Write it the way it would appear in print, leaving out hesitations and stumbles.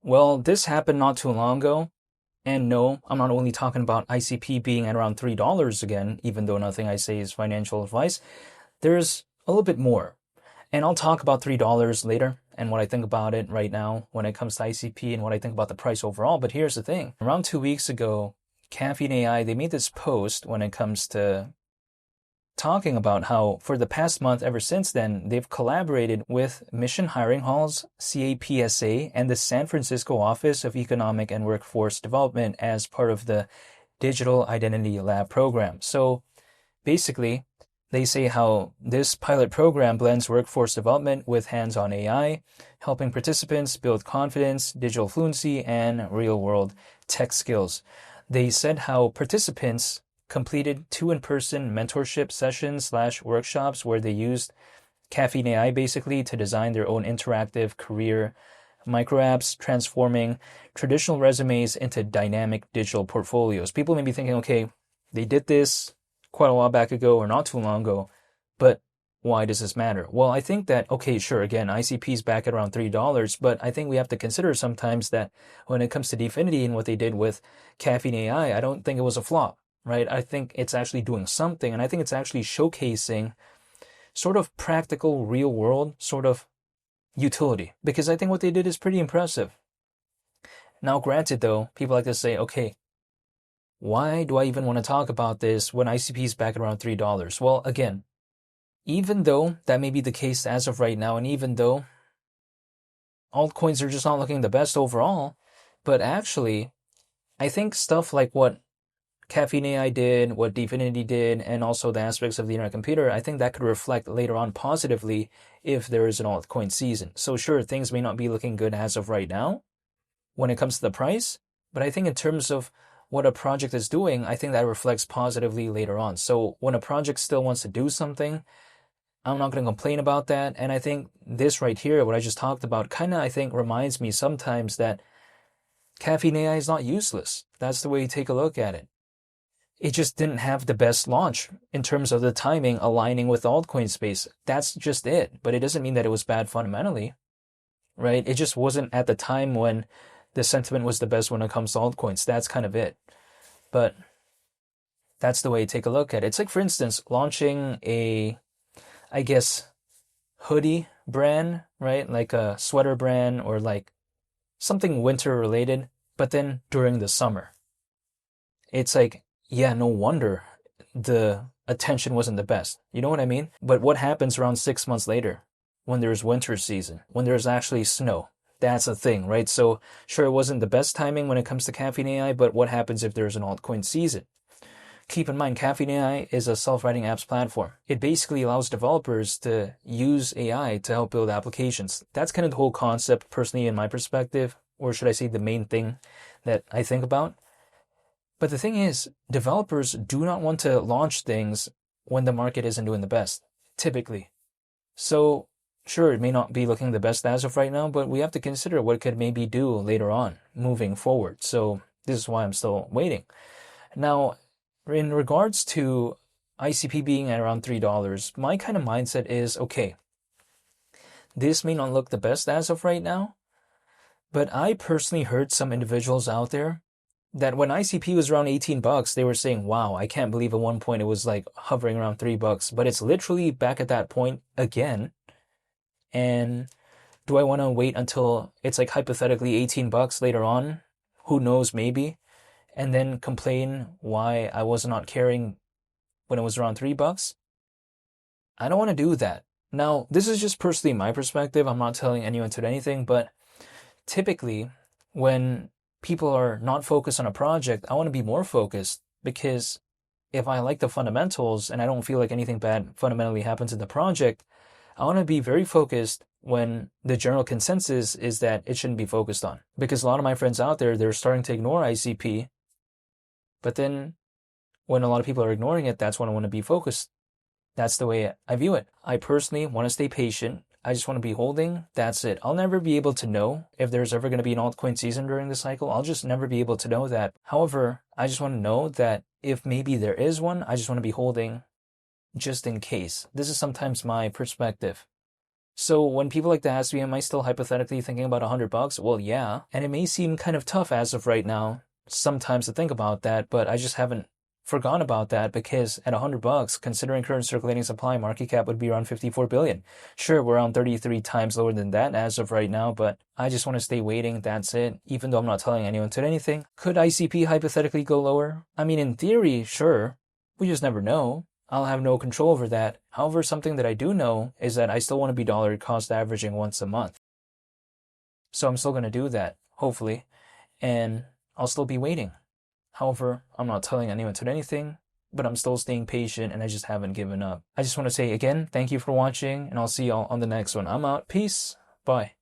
Well, this happened not too long ago. And no, I'm not only talking about ICP being at around $3 again, even though nothing I say is financial advice. There's a little bit more. And I'll talk about $3 later and what I think about it right now when it comes to ICP and what I think about the price overall. But here's the thing. Around 2 weeks ago, Caffeine AI, they made this post when it comes to talking about how for the past month, ever since then, they've collaborated with Mission Hiring Halls, CAPSA, and the San Francisco Office of Economic and Workforce Development as part of the Digital Identity Lab program. So basically, they say how this pilot program blends workforce development with hands-on AI, helping participants build confidence, digital fluency, and real-world tech skills. They said how participants completed 2 in-person mentorship sessions/workshops where they used Caffeine AI basically to design their own interactive career micro apps, transforming traditional resumes into dynamic digital portfolios. People may be thinking, okay, they did this quite a while back ago or not too long ago, but why does this matter? Well, I think that, okay, sure, again, ICP is back at around $3, but I think we have to consider sometimes that when it comes to Dfinity and what they did with Caffeine AI, I don't think it was a flop, right? I think it's actually doing something, and I think it's actually showcasing sort of practical, real world sort of utility, because I think what they did is pretty impressive. Now, granted though, people like to say, okay, why do I even want to talk about this when ICP is back at around $3? Well, again, even though that may be the case as of right now, and even though altcoins are just not looking the best overall, but actually, I think stuff like what Caffeine AI did, what Dfinity did, and also the aspects of the internet computer, I think that could reflect later on positively if there is an altcoin season. So sure, things may not be looking good as of right now when it comes to the price, but I think in terms of what a project is doing, I think that reflects positively later on. So when a project still wants to do something, I'm not going to complain about that. And I think this right here, what I just talked about, kind of, I think, reminds me sometimes that Caffeine AI is not useless. That's the way you take a look at it. It just didn't have the best launch in terms of the timing aligning with the altcoin space. That's just it. But it doesn't mean that it was bad fundamentally, right? It just wasn't at the time when the sentiment was the best when it comes to altcoins. That's kind of it. But that's the way you take a look at it. It's like, for instance, launching a, I guess, hoodie brand, right? Like a sweater brand or like something winter related, but then during the summer. It's like, yeah, no wonder the attention wasn't the best. You know what I mean? But what happens around 6 months later when there's winter season, when there's actually snow? That's a thing, right? So sure, it wasn't the best timing when it comes to Caffeine AI, but what happens if there's an altcoin season? Keep in mind, Caffeine AI is a self-writing apps platform. It basically allows developers to use AI to help build applications. That's kind of the whole concept, personally, in my perspective, or should I say the main thing that I think about. But the thing is, developers do not want to launch things when the market isn't doing the best, typically. So sure, it may not be looking the best as of right now, but we have to consider what it could maybe do later on, moving forward. So this is why I'm still waiting. Now, in regards to ICP being at around $3, my kind of mindset is, okay, this may not look the best as of right now, but I personally heard some individuals out there that when ICP was around $18, they were saying, wow, I can't believe at one point it was like hovering around $3, but it's literally back at that point again. And do I want to wait until it's like hypothetically $18 later on? Who knows, maybe. And then complain why I was not caring when it was around $3? I don't want to do that. Now, this is just personally my perspective. I'm not telling anyone to do anything, but typically when people are not focused on a project, I want to be more focused, because if I like the fundamentals and I don't feel like anything bad fundamentally happens in the project, I want to be very focused when the general consensus is that it shouldn't be focused on. Because a lot of my friends out there, they're starting to ignore ICP, but then when a lot of people are ignoring it, that's when I want to be focused. That's the way I view it. I personally want to stay patient. I just want to be holding. That's it. I'll never be able to know if there's ever going to be an altcoin season during the cycle. I'll just never be able to know that. However, I just want to know that if maybe there is one, I just want to be holding just in case. This is sometimes my perspective. So when people like to ask me, am I still hypothetically thinking about $100? Well, yeah. And it may seem kind of tough as of right now, sometimes to think about that, but I just haven't forgone about that because at $100, considering current circulating supply, market cap would be around 54 billion. Sure, we're around 33 times lower than that as of right now, but I just want to stay waiting. That's it. Even though I'm not telling anyone to anything. Could ICP hypothetically go lower? I mean, in theory, sure. We just never know. I'll have no control over that. However, something that I do know is that I still want to be dollar cost averaging once a month. So I'm still going to do that, hopefully, and I'll still be waiting. However, I'm not telling anyone to anything, but I'm still staying patient and I just haven't given up. I just want to say again, thank you for watching, and I'll see y'all on the next one. I'm out. Peace. Bye.